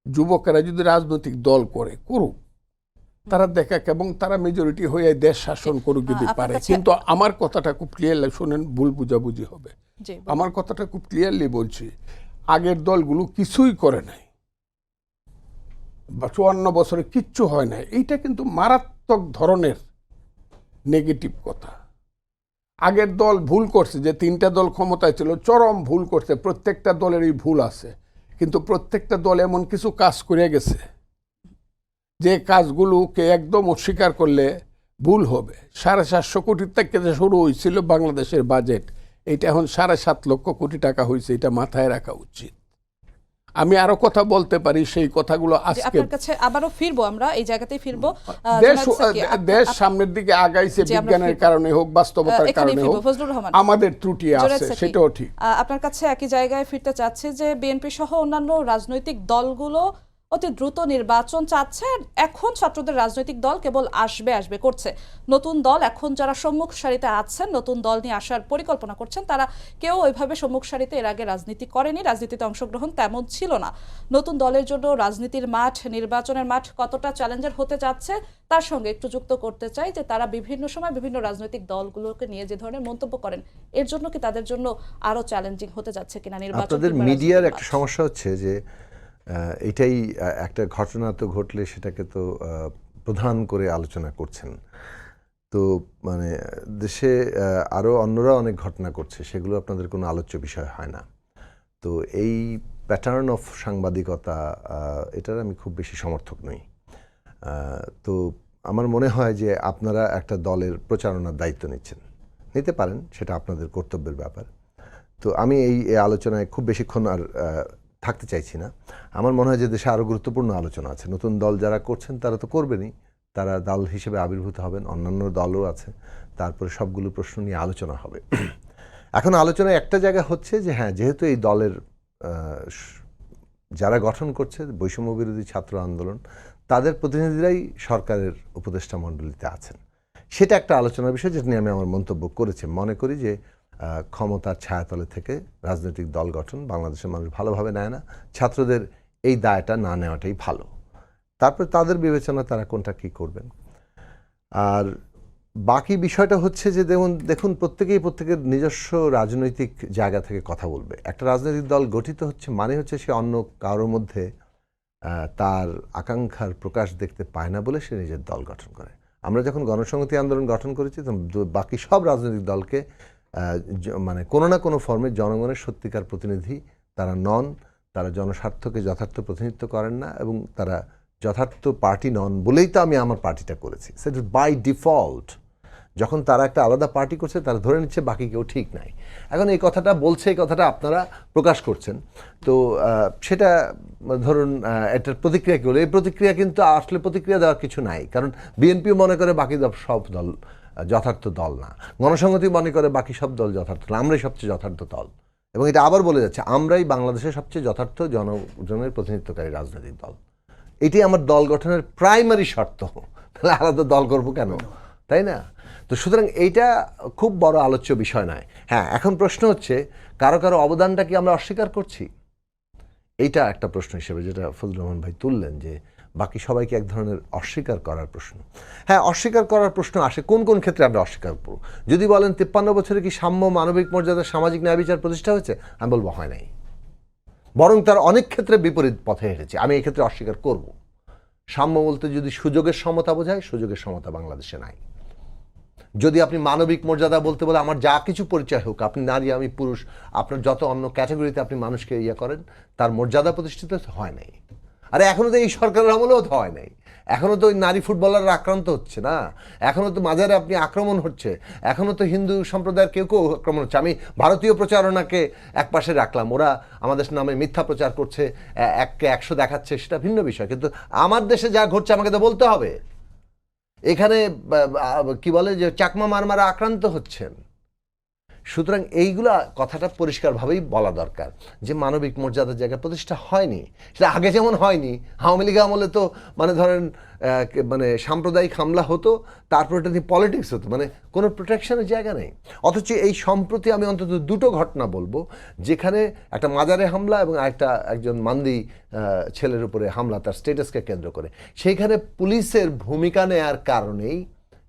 যুবকেরা যদি রাজনৈতিক দল করুক, তারা দেখাক, এবং তারা মেজরিটি হয়ে দেশ শাসন করুক যদি পারে। কিন্তু আমার কথাটা খুব ক্লিয়ারলি শোনেন, ভুল বুঝাবুঝি হবে। আমার কথাটা খুব ক্লিয়ারলি বলছি, আগের দলগুলো কিছুই করে নাই, 54 বছরে কিচ্ছু হয় নাই। এইটা কিন্তু মারাত্মক ধরনের নেগেটিভ কথা। আগের দল ভুল করছে, যে 3টা দল ক্ষমতায় ছিল, চরম ভুল করছে। প্রত্যেকটা দলেরই ভুল আছে, কিন্তু প্রত্যেকটা দল এমন কিছু কাজ করে গেছে যে কাজগুলোকে একদম অস্বীকার করলে ভুল হবে। 750 কোটি থেকে শুরু হয়েছিল বাংলাদেশের বাজেট, এটা এখন 7.5 লক্ষ কোটি টাকা হয়েছে। এটা মাথায় রাখা উচিত। আমি আরো কথা বলতে পারি, সেই কথাগুলো আজকে আপনার কাছে আবারও ফিরবো, আমরা এই জায়গাতেই ফিরবো। দেশ সামনের দিকে আগাইছে, বিজ্ঞানের কারণে হোক, বাস্তবতার কারণে হোক, আমাদের ত্রুটি আছে, সেটাও ঠিক। আপনার কাছে একই জায়গায় ফিরতে চাচ্ছে যে বিএনপি সহ অন্যান্য রাজনৈতিক দলগুলো অতি দ্রুত নির্বাচন চাচ্ছে। এখন ছাত্রদের রাজনৈতিক দল কেবল আসবে করছে। নতুন দল এখন যারা সম্মুখ সারিতে আছেন, নতুন দল নিয়ে আসার পরিকল্পনা করছেন, তারা কেউ ওইভাবে সম্মুখ সারিতে এর আগে রাজনীতি করেনি, রাজনীতিতে অংশগ্রহণ তেমন ছিল না। নতুন দলের জন্য রাজনীতির মাঠ, নির্বাচনের মাঠ কতটা চ্যালেঞ্জের হতে যাচ্ছে, তার সঙ্গে একটু যুক্ত করতে চাই যে তারা বিভিন্ন সময় বিভিন্ন রাজনৈতিক দলগুলোকে নিয়ে যে ধরনের মন্তব্য করেন, এর জন্য কি তাদের জন্য আরো চ্যালেঞ্জিং হতে যাচ্ছে কিনা নির্বাচন? আপনাদের মিডিয়ার একটা সমস্যা হচ্ছে যে এটাই একটা ঘটনা তো ঘটলে সেটাকে তো প্রধান করে আলোচনা করছেন। তো মানে দেশে আরও অন্যরা অনেক ঘটনা করছে, সেগুলো আপনাদের কোনো আলোচ্য বিষয় হয় না। তো এই প্যাটার্ন অফ সাংবাদিকতা, এটার আমি খুব বেশি সমর্থক নই। তো আমার মনে হয় যে আপনারা একটা দলের প্রচারণার দায়িত্ব নিতে পারেন, সেটা আপনাদের কর্তব্যের ব্যাপার। তো আমি এই আলোচনায় খুব বেশিক্ষণ আর থাকতে চাইছি না। আমার মনে হয় যে দেশে আরও গুরুত্বপূর্ণ আলোচনা আছে। নতুন দল যারা করছেন তারা তো করবেনই, তারা দল হিসেবে আবির্ভূত হবেন, অন্যান্য দলও আছে, তারপরে সবগুলো প্রশ্ন নিয়ে আলোচনা হবে। এখন আলোচনায় একটা জায়গা হচ্ছে যে হ্যাঁ, যেহেতু এই দলের যারা গঠন করছে বৈষম্য বিরোধী ছাত্র আন্দোলন, তাদের প্রতিনিধিরাই সরকারের উপদেষ্টা মণ্ডলীতে আছেন, সেটা একটা আলোচনার বিষয়, যেটা নিয়ে আমি আমার মন্তব্য করেছি। মনে করি যে ক্ষমতার ছায়াতলে থেকে রাজনৈতিক দল গঠন বাংলাদেশের মানুষ ভালোভাবে নেয় না। ছাত্রদের এই দায়টা না নেওয়াটাই ভালো। তারপর তাদের বিবেচনা তারা কোনটা কী করবেন। আর বাকি বিষয়টা হচ্ছে যে দেখুন প্রত্যেকের নিজস্ব রাজনৈতিক জায়গা থেকে কথা বলবে। একটা রাজনৈতিক দল গঠিত হচ্ছে মানে হচ্ছে সে অন্য কারোর মধ্যে তার আকাঙ্ক্ষার প্রকাশ দেখতে পায় না বলে সে নিজের দল গঠন করে। আমরা যখন গণসংহতি আন্দোলন গঠন করেছি তখন বাকি সব রাজনৈতিক দলকে মানে কোনো না কোনো ফর্মে জনগণের সত্যিকার প্রতিনিধি তারা নন, তারা জনস্বার্থকে যথার্থ প্রতিনিধিত্ব করেন না, এবং তারা যথার্থ পার্টি নন বলেই তো আমি আমার পার্টিটা করেছি। সেটা বাই ডিফল্ট। যখন তারা একটা আলাদা পার্টি করছে তারা ধরে নিচ্ছে বাকি কেউ ঠিক নাই। এখন এই কথাটা বলছে, এই কথাটা আপনারা প্রকাশ করছেন, তো সেটা ধরুন এটার প্রতিক্রিয়া কী হলো? এই প্রতিক্রিয়া কিন্তু আসলে প্রতিক্রিয়া দেওয়ার কিছু নাই, কারণ বিএনপিও মনে করে বাকি সব দল যথার্থ দল না, গণসংহতি মনে করে বাকি সব দল যথার্থ না, আমরাই সবচেয়ে যথার্থ দল। এবং এটা আবার বলে যাচ্ছে আমরাই বাংলাদেশের সবচেয়ে যথার্থ জনগণের প্রতিনিধিত্বকারী রাজনৈতিক দল। এটি আমার দল গঠনের প্রাইমারি শর্ত, তাহলে আলাদা দল করবো কেন, তাই না? তো সুতরাং এইটা খুব বড় আলোচ্য বিষয় নয়। হ্যাঁ, এখন প্রশ্ন হচ্ছে কারো অবদানটা কি আমরা অস্বীকার করছি? এইটা একটা প্রশ্ন হিসেবে যেটা ফজলুর রহমান ভাই তুললেন, যে বাকি সবাইকে এক ধরনের অস্বীকার করার প্রশ্ন। হ্যাঁ, অস্বীকার করার প্রশ্ন আসে। কোন কোন ক্ষেত্রে আমরা অস্বীকার করব? যদি বলেন 53 বছরে কি সাম্য, মানবিক মর্যাদা, সামাজিক ন্যায় বিচার প্রতিষ্ঠা হয়েছে, আমি বলবো হয় নাই, বরং তার অনেক ক্ষেত্রে বিপরীত পথে হেঁটেছে। আমি এই ক্ষেত্রে অস্বীকার করব। সাম্য বলতে যদি সুযোগের সমতা বোঝায়, সুযোগের সমতা বাংলাদেশে নাই। যদি আপনি মানবিক মর্যাদা বলতে বলে আমার যা কিছু পরিচয় হোক, আপনি নারী আমি পুরুষ, আপনার যত অন্য ক্যাটাগরিতে আপনি মানুষকে ইয়ে করেন, তার মর্যাদা প্রতিষ্ঠিত হয় নাই। আরে এখনো তো এই সরকারের আমলেও তো হয় নাই। এখনো তো ওই নারী ফুটবলাররা আক্রান্ত হচ্ছে না, এখনো তো মাজারে আপনি আক্রমণ হচ্ছে, এখনো তো হিন্দু সম্প্রদায়ের কেউ কেউ আক্রমণ হচ্ছে। আমি ভারতীয় প্রচারণাকে একপাশে রাখলাম, ওরা আমাদের নামে মিথ্যা প্রচার করছে, 1কে 100 দেখাচ্ছে, সেটা ভিন্ন বিষয়। কিন্তু আমার দেশে যা ঘটছে আমাকে তো বলতে হবে। এখানে কি বলে যে চাকমা মারমারা আক্রান্ত হচ্ছেন। সুতরাং এইগুলা কথাটা পরিষ্কারভাবেই বলা দরকার যে মানবিক মর্যাদার জায়গায় প্রতিষ্ঠা হয়নি। সেটা আগে যেমন হয়নি, আওয়ামী লীগ আমলে তো মানে ধরেন মানে সাম্প্রদায়িক হামলা হতো, তারপর এটা দিয়ে পলিটিক্স হতো, মানে কোনো প্রোটেকশনের জায়গা নেই। অথচ এই সম্প্রতি আমি অন্তত দুটো ঘটনা বলবো যেখানে একটা মাজারে হামলা এবং একজন মান্দি ছেলের উপরে হামলা, তার স্ট্যাটাসকে কেন্দ্র করে। সেইখানে পুলিশের ভূমিকা নেয়ার কারণেই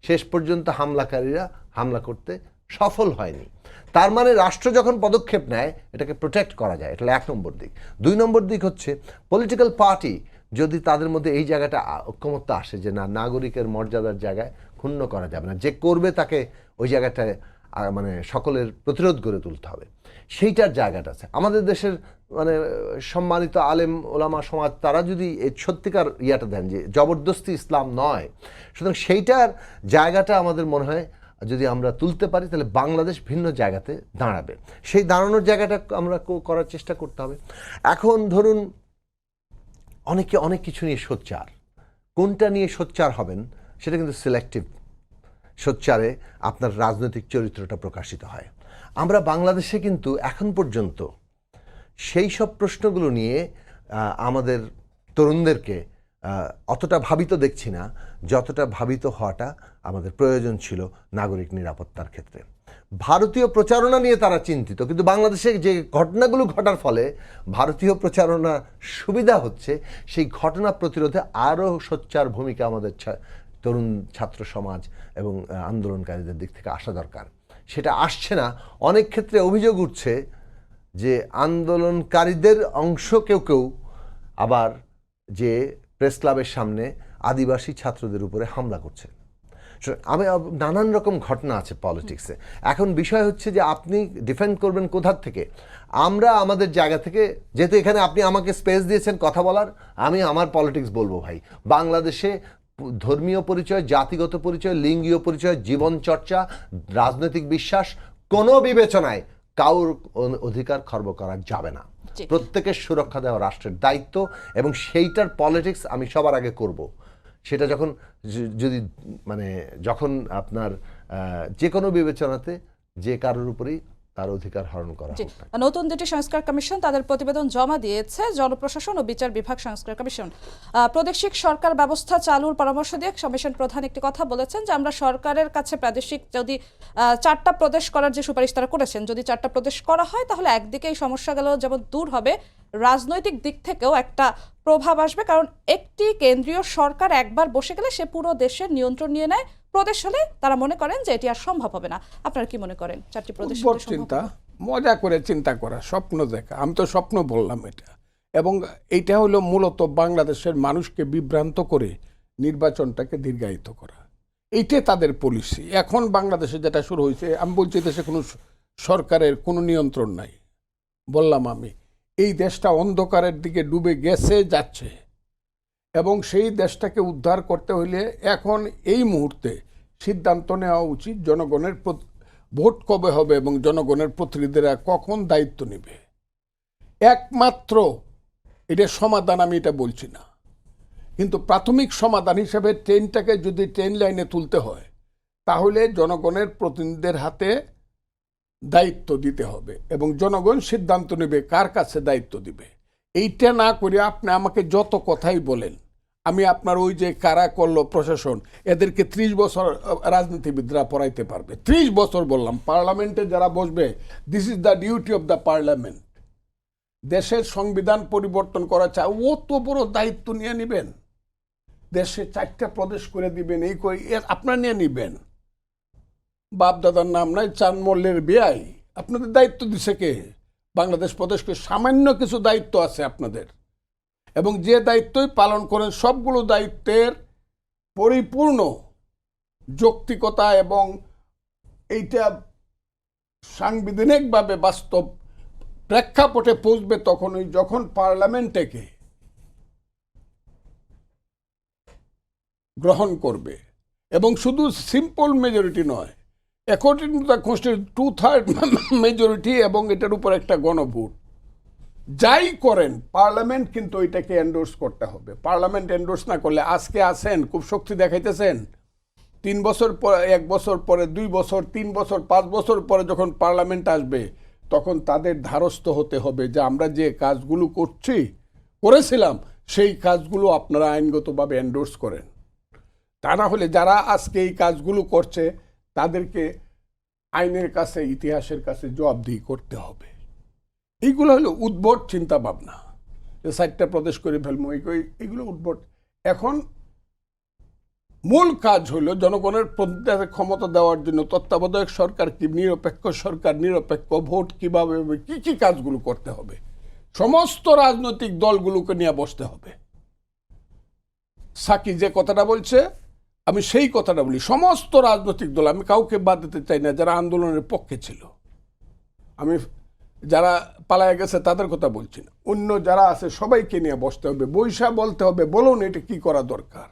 শেষ পর্যন্ত হামলাকারীরা হামলা করতে সফল হয়নি। তার মানে রাষ্ট্র যখন পদক্ষেপ নেয় এটাকে প্রোটেক্ট করা যায়, এটা 1 নম্বর দিক। 2 নম্বর দিক হচ্ছে পলিটিক্যাল পার্টি যদি তাদের মধ্যে এই জায়গাটা ঐক্যমত্য আসে যে না, নাগরিকের মর্যাদার জায়গায় ক্ষুণ্ণ করা যাবে না, যে করবে তাকে ওই জায়গাটায় মানে সকলের প্রতিরোধ গড়ে তুলতে হবে, সেইটার জায়গাটা আছে। আমাদের দেশের মানে সম্মানিত আলেম ওলামা সমাজ তারা যদি এই সত্যিকার ইয়াটা দেন যে জবরদস্তি ইসলাম নয়, সুতরাং সেইটার জায়গাটা আমাদের মনে হয় যদি আমরা তুলতে পারি তাহলে বাংলাদেশ ভিন্ন জায়গাতে দাঁড়াবে। সেই দাঁড়ানোর জায়গাটা আমরা করার চেষ্টা করতে হবে। এখন ধরুন অনেকে অনেক কিছু নিয়ে সোচ্চার, কোনটা নিয়ে সোচ্চার হবেন সেটা কিন্তু সিলেক্টিভ। সোচ্চারে আপনার রাজনৈতিক চরিত্রটা প্রকাশিত হয়। আমরা বাংলাদেশে কিন্তু এখন পর্যন্ত সেই সব প্রশ্নগুলো নিয়ে আমাদের তরুণদেরকে অতটা ভাবিত দেখছি না যতটা ভাবিত হওয়াটা আমাদের প্রয়োজন ছিল নাগরিক নিরাপত্তার ক্ষেত্রে। ভারতীয় প্রচারণা নিয়ে তারা চিন্তিত, কিন্তু বাংলাদেশে যে ঘটনাগুলো ঘটার ফলে ভারতীয় প্রচারণা সুবিধা হচ্ছে, সেই ঘটনা প্রতিরোধে আরও সোচ্চার ভূমিকা আমাদের তরুণ ছাত্র সমাজ এবং আন্দোলনকারীদের দিক থেকে আসা দরকার। সেটা আসছে না। অনেক ক্ষেত্রে অভিযোগ উঠছে যে আন্দোলনকারীদের অংশ কেউ কেউ আবার যে প্রেস ক্লাবের সামনে আদিবাসী ছাত্রদের উপরে হামলা করছে। আমি নানান রকম ঘটনা আছে পলিটিক্সে। এখন বিষয় হচ্ছে যে আপনি ডিফেন্ড করবেন কোথার থেকে। আমরা আমাদের জায়গা থেকে, যেহেতু এখানে আপনি আমাকে স্পেস দিয়েছেন কথা বলার, আমি আমার পলিটিক্স বলবো। ভাই, বাংলাদেশে ধর্মীয় পরিচয়, জাতিগত পরিচয়, লিঙ্গীয় পরিচয়, জীবন চর্চা, রাজনৈতিক বিশ্বাস কোনো বিবেচনায় কারোর অধিকার খর্ব করা যাবে না। প্রত্যেকের সুরক্ষা দেওয়া রাষ্ট্রের দায়িত্ব, এবং সেইটার পলিটিক্স আমি সবার আগে করব। সেটা যখন যদি মানে যখন আপনার যে কোনো বিবেচনাতে যে কারোর উপরেই তার অধিকার হরণ করা। নতুন 2টি সংস্কার কমিশন তাদের প্রতিবেদন জমা দিয়েছে। জনপ্রশাসন ও বিচার বিভাগ সংস্কার কমিশন প্রাদেশিক সরকার ব্যবস্থা চালুর পরামর্শ দিয়ে কমিশন প্রধান একটি কথা বলেছেন যে আমরা সরকারের কাছে প্রাদেশিক যদি 4টা প্রদেশ করার যে সুপারিশ তারা করেছেন, যদি 4টা প্রদেশ করা হয় তাহলে একদিকে এই সমস্যাগুলো যেমন দূর হবে, রাজনৈতিক দিক থেকেও একটা প্রভাব আসবে। কারণ একটি কেন্দ্রীয় সরকার একবার বসে গেলে সে পুরো দেশের নিয়ন্ত্রণ নিয়ে নেয়। প্রদেশ হলে তারা মনে করেন যে এটি আর সম্ভব হবে না। আপনারা কি মনে করেন 4টি প্রদেশ চিন্তা, মজা করে চিন্তা করা, স্বপ্ন দেখা? আমি তো স্বপ্ন বললাম এটা, এবং এইটা হলো মূলত বাংলাদেশের মানুষকে বিভ্রান্ত করে নির্বাচনটাকে দীর্ঘায়িত করা। এইটাই তাদের পলিসি। এখন বাংলাদেশে যেটা শুরু হয়েছে, আমি বলছি দেশে কোনো সরকারের কোনো নিয়ন্ত্রণ নাই। বললাম আমি, এই দেশটা অন্ধকারের দিকে ডুবে গেছে, যাচ্ছে, এবং সেই দেশটাকে উদ্ধার করতে হইলে এখন এই মুহূর্তে সিদ্ধান্ত নেওয়া উচিত জনগণের ভোট কবে হবে এবং জনগণের প্রতিনিধিরা কখন দায়িত্ব নেবে। একমাত্র এটা সমাধান, আমি এটা বলছি না, কিন্তু প্রাথমিক সমাধান হিসেবে ট্রেনটাকে যদি ট্রেন লাইনে তুলতে হয় তাহলে জনগণের প্রতিনিধিদের হাতে দায়িত্ব দিতে হবে এবং জনগণ সিদ্ধান্ত নেবে কার কাছে দায়িত্ব দিবে। এইটা না করে আপনি আমাকে যত কথাই বলেন, আমি আপনার ওই যে কারা করলো প্রশাসন, এদেরকে 30 বছর রাজনীতিবিদরা পড়াইতে পারবে। 30 বছর বললাম, পার্লামেন্টে যারা বসবে, this is the duty of the parliament. দেশের সংবিধান পরিবর্তন করা চায়, ও তো বড় দায়িত্ব নিয়ে নেবেন, দেশে 4টা প্রদেশ করে দিবেন, এই করে আপনারা নিয়ে নিবেন। বাপ দাদার নাম নাই, চান মল্লের বিয়াই, আপনাদের দায়িত্ব দিছে কে? বাংলাদেশ প্রদেশকে সামান্য কিছু দায়িত্ব আছে আপনাদের, এবং যে দায়িত্বই পালন করেন সবগুলো দায়িত্বের পরিপূর্ণ যৌক্তিকতা এবং এইটা সাংবিধানিকভাবে বাস্তব প্রেক্ষাপটে পৌঁছবে তখনই যখন পার্লামেন্ট থেকে গ্রহণ করবে, এবং শুধু সিম্পল মেজরিটি নয়, according to the constitution 2/3 majority, এবং এটার উপর একটা গণভোট। যাই করেন পার্লামেন্ট কিন্তু এটাকে এন্ডোর্স করতে হবে। পার্লামেন্ট এন্ডোর্স না করলে, আজকে আছেন খুব শক্তি দেখাইতেছেন, 3 বছর পরে, 1 বছর পরে, 2 বছর, 3 বছর, 5 বছর পরে যখন পার্লামেন্ট আসবে তখন তাদের ধারস্থ হতে হবে যে আমরা যে কাজগুলো করেছিলাম সেই কাজগুলো আপনারা আইনগতভাবে এন্ডোর্স করেন। তা না হলে যারা আজকে এই কাজগুলো করছে তাদেরকে আইনের কাছে, ইতিহাসের কাছে জবাবদিহি করতে হবে। এইগুলো হলো উদ্ভট চিন্তা ভাবনা, যে 4টা প্রদেশ করে ফেলবো, এইগুলো উদ্ভট। এখন মূল কাজ হলো জনগণের প্রতিনিধিত্বের ক্ষমতা দেওয়ার জন্য তত্ত্বাবধায়ক সরকার কি, নিরপেক্ষ সরকার, নিরপেক্ষ ভোট কিভাবে, কি কি কাজগুলো করতে হবে, সমস্ত রাজনৈতিক দলগুলোকে নিয়ে বসতে হবে। সাকি যে কথাটা বলছে আমি সেই কথাটা বলি, সমস্ত রাজনৈতিক দল, আমি কাউকে বাদ দিতে চাই না যারা আন্দোলনের পক্ষে ছিল, আমি যারা পালায় গেছে তাদের কথা বলছি না, অন্য যারা আছে সবাইকে নিয়ে বসতে হবে, বৈশা বলতে হবে, বলুন এটা কি করা দরকার,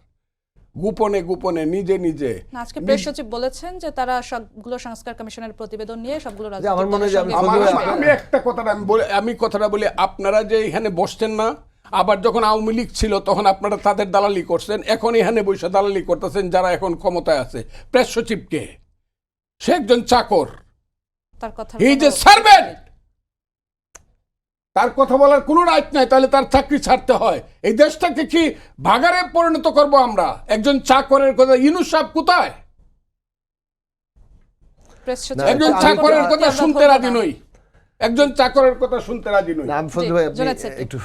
গোপনে গোপনে নিজে নিজে। আজকে প্রেস সচিব বলেছেন যে তারা সবগুলো সংস্কার কমিশনের প্রতিবেদন নিয়ে সবগুলো আমার মনে হয় যে আমি একটা কথাটা আমি কথাটা বলি, আপনারা যে এখানে বসছেন না, আবার যখন আওয়ামী লীগ ছিল তখন আপনারা তাদের দালালি করছেন, এখন এখানে বসে দালালি করতেছেন যারা এখন ক্ষমতায় আছে। প্রেস সচিবকে, সে একজন চাকর, তার কথা হি ইজ এ সার্ভেন্ট, তার কথা বলার কোনো রাইট নাই, তাহলে তার চাকরি ছাড়তে হয়। এই দেশটাকে কি ভাগারে পরিণত করব আমরা? একজন চাকরের কথা, ইউনূস সাহেব কোথায়? একজন চাকরের কথা শুনতে রাজি নই, একজন চাকরের কথা শুনতে রাজি নই। ফজল ভাই আপনি একটু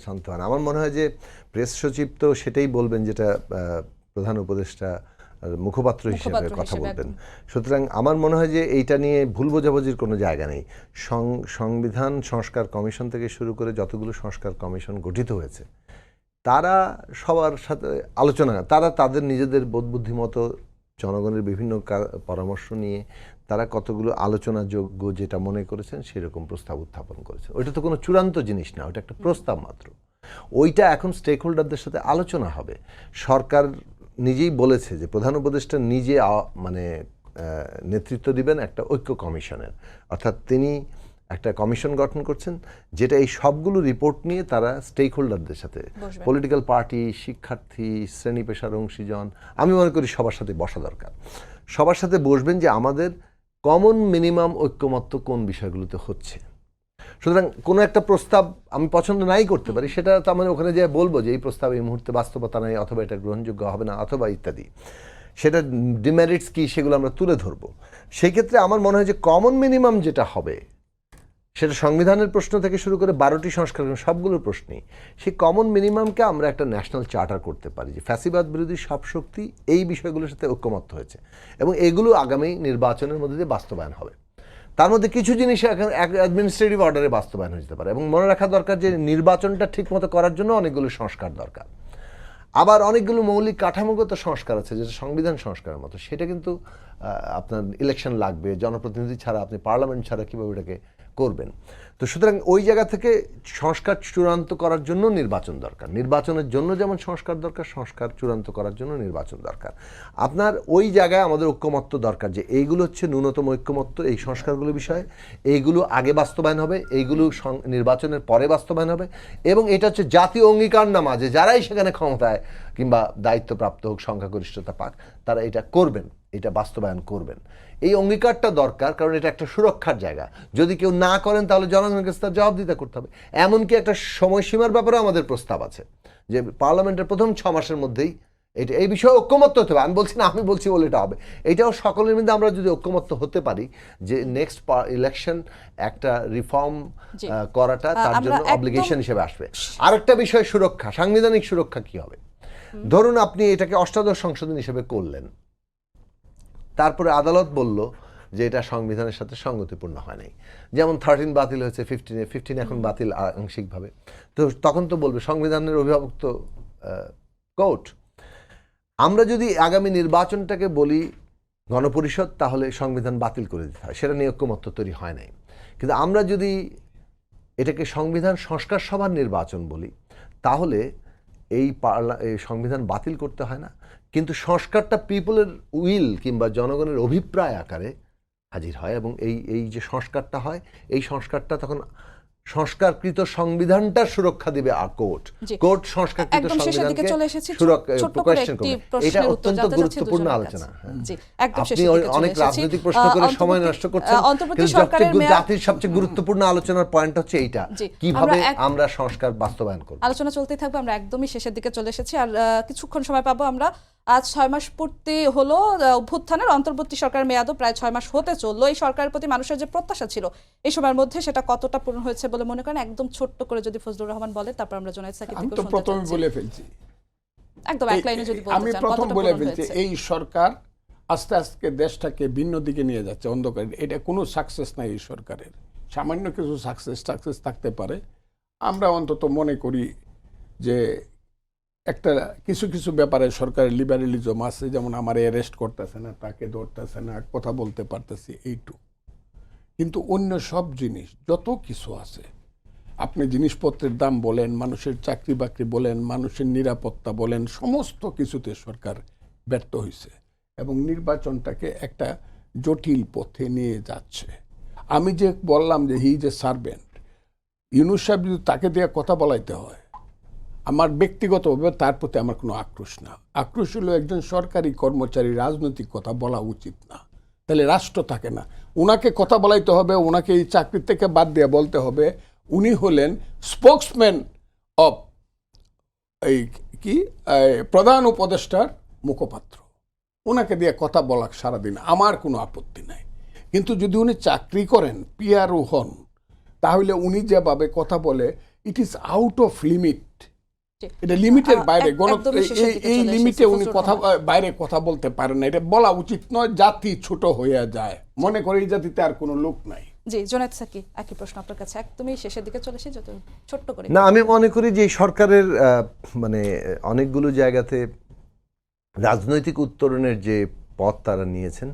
শান্ত হন। আমার মনে হয় যে প্রেস সচিব তো সেটাই বলবেন যেটা প্রধান উপদেষ্টা মুখপাত্র হিসেবে কথা বলবেন। সুতরাং আমার মনে হয় যে এইটা নিয়ে ভুল বোঝাবুঝির কোনো জায়গা নেই। সংবিধান সংস্কার কমিশন থেকে শুরু করে যতগুলো সংস্কার কমিশন গঠিত হয়েছে তারা সবার সাথে আলোচনা, তারা তাদের নিজেদের বোধবুদ্ধি মতো জনগণের বিভিন্ন পরামর্শ নিয়ে তারা কতগুলো আলোচনাযোগ্য যেটা মনে করেছেন সেরকম প্রস্তাব উত্থাপন করেছেন। ওইটা তো কোনো চূড়ান্ত জিনিস না, ওইটা একটা প্রস্তাব মাত্র। ওইটা এখন স্টেক হোল্ডারদের সাথে আলোচনা হবে। সরকার নিজেই বলেছে যে প্রধান উপদেষ্টা নিজে মানে নেতৃত্ব দিবেন একটা ঐক্য কমিশনের, অর্থাৎ তিনি একটা কমিশন গঠন করছেন যেটা এই সবগুলো রিপোর্ট নিয়ে তারা স্টেক হোল্ডারদের সাথে, পলিটিক্যাল পার্টি, শিক্ষার্থী, শ্রেণী পেশার অংশীজন, আমি মনে করি সবার সাথে বসা দরকার। সবার সাথে বসবেন যে আমাদের কমন মিনিমাম ঐক্যমত্য কোন বিষয়গুলোতে হচ্ছে। সুতরাং কোনো একটা প্রস্তাব আমি পছন্দ নাই করতে পারি, সেটা তো আমরা ওখানে যেয়ে বলবো যে এই প্রস্তাব এই মুহূর্তে বাস্তবতা নাই, অথবা এটা গ্রহণযোগ্য হবে না, অথবা ইত্যাদি, সেটা ডিমেরিটস কি সেগুলো আমরা তুলে ধরবো। সেই ক্ষেত্রে আমার মনে হয় যে কমন মিনিমাম যেটা হবে সেটা সংবিধানের প্রশ্ন থেকে শুরু করে 12টি সংস্কার সবগুলোর প্রশ্নেই সেই কমন মিনিমামকে আমরা একটা ন্যাশনাল চার্টার করতে পারি যে ফ্যাসিবাদ বিরোধী সব শক্তি এই বিষয়গুলোর সাথে ঐক্যমত্য হয়েছে এবং এগুলো আগামী নির্বাচনের মধ্যে দিয়ে বাস্তবায়ন হবে। তার মধ্যে কিছু জিনিস এখন অ্যাডমিনিস্ট্রেটিভ অর্ডারে বাস্তবায়ন হয়ে যেতে পারে, এবং মনে রাখা দরকার যে নির্বাচনটা ঠিকমতো করার জন্য অনেকগুলো সংস্কার দরকার। আবার অনেকগুলো মৌলিক কাঠামোগত সংস্কার আছে যেটা সংবিধান সংস্কারের মতো, সেটা কিন্তু আপনার ইলেকশন লাগবে, জনপ্রতিনিধি ছাড়া আপনি পার্লামেন্ট ছাড়া কীভাবে এটাকে করবেন। তো সুতরাং ওই জায়গা থেকে সংস্কার চূড়ান্ত করার জন্য নির্বাচন দরকার, নির্বাচনের জন্য যেমন সংস্কার দরকার, সংস্কার চূড়ান্ত করার জন্য নির্বাচন দরকার। আপনার ওই জায়গায় আমাদের ঐক্যমত্য দরকার যে এইগুলো হচ্ছে ন্যূনতম ঐক্যমত্য, এই সংস্কারগুলো বিষয়ে এইগুলো আগে বাস্তবায়ন হবে, এইগুলো নির্বাচনের পরে বাস্তবায়ন হবে, এবং এটা হচ্ছে জাতীয় অঙ্গীকারনামা যে যারাই সেখানে ক্ষমতায় কিংবা দায়িত্বপ্রাপ্ত হোক, সংখ্যাগরিষ্ঠতা পাক, তারা এটা করবেন, এটা বাস্তবায়ন করবেন। এই অঙ্গীকারটা দরকার, কারণ এটা একটা সুরক্ষার জায়গা। যদি কেউ না করেন তাহলে জনগণের কাছে তার জবাবদিহিতা করতে হবে। এমনকি একটা সময়সীমার ব্যাপারেও আমাদের প্রস্তাব আছে যে পার্লামেন্টের প্রথম 6 মাসের মধ্যেই এই বিষয়ে ঐক্যমত্য হতে হবে। আমি বলছি না, আমি বলছি বলে এটা হবে। এটাও সকলের মধ্যে আমরা যদি ঐক্যমত্য হতে পারি যে নেক্সট ইলেকশন একটা রিফর্ম জি। করাটা তার আমরা জন্য একদম- অব্লিগেশন হিসেবে আসবে। আরেকটা বিষয় সুরক্ষা, সাংবিধানিক সুরক্ষা কি হবে? ধরুন আপনি এটাকে অষ্টাদশ সংশোধন হিসেবে করলেন, তারপরে আদালত বলল যে এটা সংবিধানের সাথে সঙ্গতিপূর্ণ হয় নাই, যেমন 13 বাতিল হয়েছে, 15 এখন বাতিল আংশিকভাবে, তো তখন তো বলবে সংবিধানের অভিভাবক তো কোর্ট। আমরা যদি আগামী নির্বাচনটাকে বলি গণপরিষদ, তাহলে সংবিধান বাতিল করে দিতে হয়, সেটা নিয়ে ঐক্যমত্য তৈরি হয় নাই। কিন্তু আমরা যদি এটাকে সংবিধান সংস্কার সভার নির্বাচন বলি, তাহলে এই সংবিধান বাতিল করতে হয় না, কিন্তু পিপলের উইল কিংবা জনগণের অভিপ্রায় আকারে হাজির হয়, এবং এই যে সংস্কারটা হয়, এই সংস্কারটা তখন সংস্কারকৃত সংবিধানটার সুরক্ষা দিবে কোর্ট। কোর্ট সংস্কারকৃত একদম শেষের দিকে চলে এসেছি, ছোট্ট করে একটি এটা প্রশ্নের উত্তর অত্যন্ত জানতে চাচ্ছি গুরুত্বপূর্ণ দুজনের আলোচনা। কাছে। জি, একদম আপনি শেষের দিকে চলে অনেক এসেছি। রাজনৈতিক প্রশ্ন করে সময় নষ্ট করছেন, অন্তর্বর্তী কিন্তু সরকারের মেয়াদ, জাতির সবচেয়ে গুরুত্বপূর্ণ আলোচনার পয়েন্ট হচ্ছে এইটা, কিভাবে আমরা সংস্কার বাস্তবায়ন করব। আলোচনা চলতেই থাকবে, আমরা একদমই শেষের দিকে চলে এসেছি, আর কিছুক্ষণ সময় পাবো আমরা। আজ 6 মাস পূর্তি হলো অভ্যুত্থানের, অন্তর্বর্তী সরকারের মেয়াদও প্রায় 6 মাস হতে চললো। এই সরকারের প্রতি মানুষের যে প্রত্যাশা ছিল এই সময়ের মধ্যে সেটা কতটা পূরণ হয়েছে বলে মনে করেন? একদম ছোট্ট করে যদি ফজলুর রহমান বলে, তারপর আমরা জোনায়েদ সাকিব আমি থেকে তো শুনতে প্রথমে চাচ্ছি। বলে ফেলছি, একদম এক লাইনে যদি বলতে আমি চান প্রথম কতটা বলে পূরণ ফেলছি, হয়েছে? এই সরকার আস্তে আস্তে দেশটাকে ভিন্ন দিকে নিয়ে যাচ্ছে, অন্ধকার। এটা কোনো সাকসেস নাই এই সরকারের, সামান্য কিছু সাকসেস থাকতে পারে। আমরা অন্তত মনে করি যে একটা কিছু কিছু ব্যাপারে সরকারের লিবারেলিজম আছে, যেমন আমার অ্যারেস্ট করতেছে না, তাকে ধরতেছে না, কথা বলতে পারতেছি, এইটুকু। কিন্তু অন্য সব জিনিস যত কিছু আছে, আপনি জিনিসপত্রের দাম বলেন, মানুষের চাকরি বাকরি বলেন, মানুষের নিরাপত্তা বলেন, সমস্ত কিছুতে সরকার ব্যর্থ হয়েছে এবং নির্বাচনটাকে একটা জটিল পথে নিয়ে যাচ্ছে। আমি যে বললাম যে he is a servant, Yunus সাহেব যদি তাকে দিয়ে কথা বলাইতে হয়, আমার ব্যক্তিগতভাবে তার প্রতি আমার কোনো আক্রোশ না। আক্রোশ হলো একজন সরকারি কর্মচারী রাজনৈতিক কথা বলা উচিত না, তাহলে রাষ্ট্র থাকে না। ওনাকে কথা বলাইতে হবে, ওনাকে এই চাকরি থেকে বাদ দিয়ে বলতে হবে উনি হলেন স্পোক্সম্যান অফ এই কি প্রধান উপদেষ্টার মুখপাত্র, ওনাকে দিয়ে কথা বলা সারাদিন আমার কোনো আপত্তি নাই। কিন্তু যদি উনি চাকরি করেন, পিআরও হন, তাহলে উনি যেভাবে কথা বলে, it is out of limit, এটা লিমিটের বাইরে। এই লিমিটে উনি কথা বাইরে কথা বলতে পারেন না, এটা বলা উচিত নয়। জাতি ছোট হয়ে যায়, মনে করে এই জাতিতে আর কোনো লোক নাই। জি, জোনায়েদ সাকিব, একই প্রশ্ন আপনার কাছে, একদমই শেষের দিকে চলে এসেছি, যত ছোট্ট করে। না, আমি মনে করি যে এই সরকারের মানে অনেকগুলো জায়গাতে রাজনৈতিক উত্তরণের যে পথ তারা নিয়েছেন,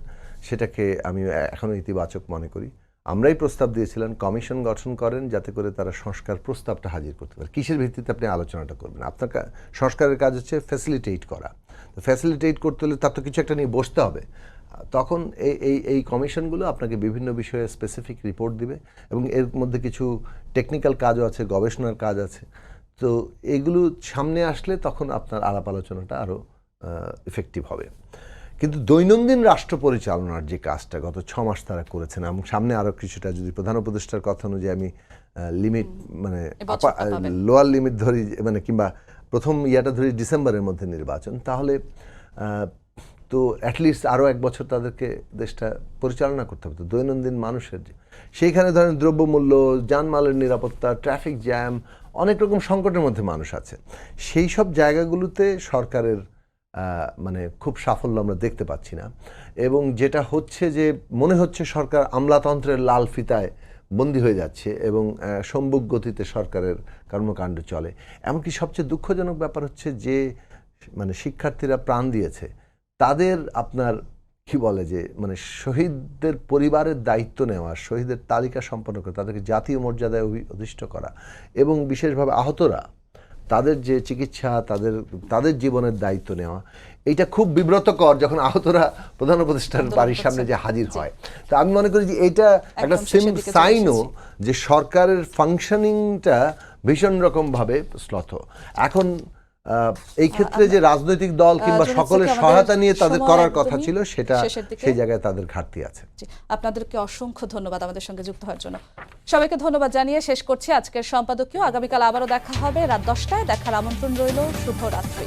সেটাকে আমি এখনো ইতিবাচক মনে করি। আমরাই প্রস্তাব দিয়েছিলাম কমিশন গঠন করেন, যাতে করে তারা সংস্কার প্রস্তাবটা হাজির করতে পারে। কিসের ভিত্তিতে আপনি আলোচনাটা করবেন? আপনার সংস্কারের কাজ হচ্ছে ফ্যাসিলিটেট করা। তো ফ্যাসিলিটেট করতে হলে তার তো কিছু একটা নিয়ে বসতে হবে। তখন এই কমিশনগুলো আপনাকে বিভিন্ন বিষয়ে স্পেসিফিক রিপোর্ট দিবে, এবং এর মধ্যে কিছু টেকনিক্যাল কাজও আছে, গবেষণার কাজ আছে। তো এগুলো সামনে আসলে তখন আপনার আলাপ আলোচনাটা আরও ইফেক্টিভ হবে। কিন্তু দৈনন্দিন রাষ্ট্র পরিচালনার যে কাজটা গত 6 মাস তারা করেছেন, এবং সামনে আরও কিছুটা, যদি প্রধান উপদেষ্টার কথা অনুযায়ী আমি লিমিট মানে লোয়ার লিমিট ধরি, মানে কিংবা প্রথম ইয়াটা ধরি ডিসেম্বরের মধ্যে নির্বাচন, তাহলে তো অ্যাটলিস্ট আরও 1 বছর তাদেরকে দেশটা পরিচালনা করতে হবে। তো দৈনন্দিন মানুষের সেইখানে ধরেন দ্রব্যমূল্য, যানমালের নিরাপত্তা, ট্রাফিক জ্যাম, অনেক রকম সংকটের মধ্যে মানুষ আছে। সেই সব জায়গাগুলোতে সরকারের মানে খুব সাফল্য আমরা দেখতে পাচ্ছি না, এবং যেটা হচ্ছে যে মনে হচ্ছে সরকার আমলাতন্ত্রের লাল ফিতায় বন্দী হয়ে যাচ্ছে, এবং সম্মুখ গতিতে সরকারের কর্মকাণ্ড চলে। এমনকি সবচেয়ে দুঃখজনক ব্যাপার হচ্ছে যে মানে শিক্ষার্থীরা প্রাণ দিয়েছে, তাদের আপনার কি বলে যে মানে শহীদদের পরিবারের দায়িত্ব নেওয়া, শহীদের তালিকা সম্পন্ন করা, তাদেরকে জাতীয় মর্যাদায় অধিষ্ঠিত করা, এবং বিশেষভাবে আহতরা তাদের যে চিকিৎসা, তাদের জীবনের দায়িত্ব নেওয়া, এইটা খুব বিব্রতকর যখন আহতরা প্রধান উপদেষ্টার বাড়ির সামনে যে হাজির হয়। তো আমি মনে করি যে এটা একটা সাইনও যে সরকারের ফাংশনিংটা ভীষণ রকমভাবে শ্লথ। এখন এই ক্ষেত্রে যে রাজনৈতিক দল কিংবা সকলের সহায়তা নিয়ে তাদের করার কথা ছিল, সেটা সেই জায়গায় তাদের ঘাটতি আছে। আপনাদেরকে অসংখ্য ধন্যবাদ আমাদের সঙ্গে যুক্ত হওয়ার জন্য। সবাইকে ধন্যবাদ জানিয়ে শেষ করছি আজকের সম্পাদকীয়। আগামীকাল আবারও দেখা হবে রাত 10টায়, দেখার আমন্ত্রণ রইল। শুভরাত্রি।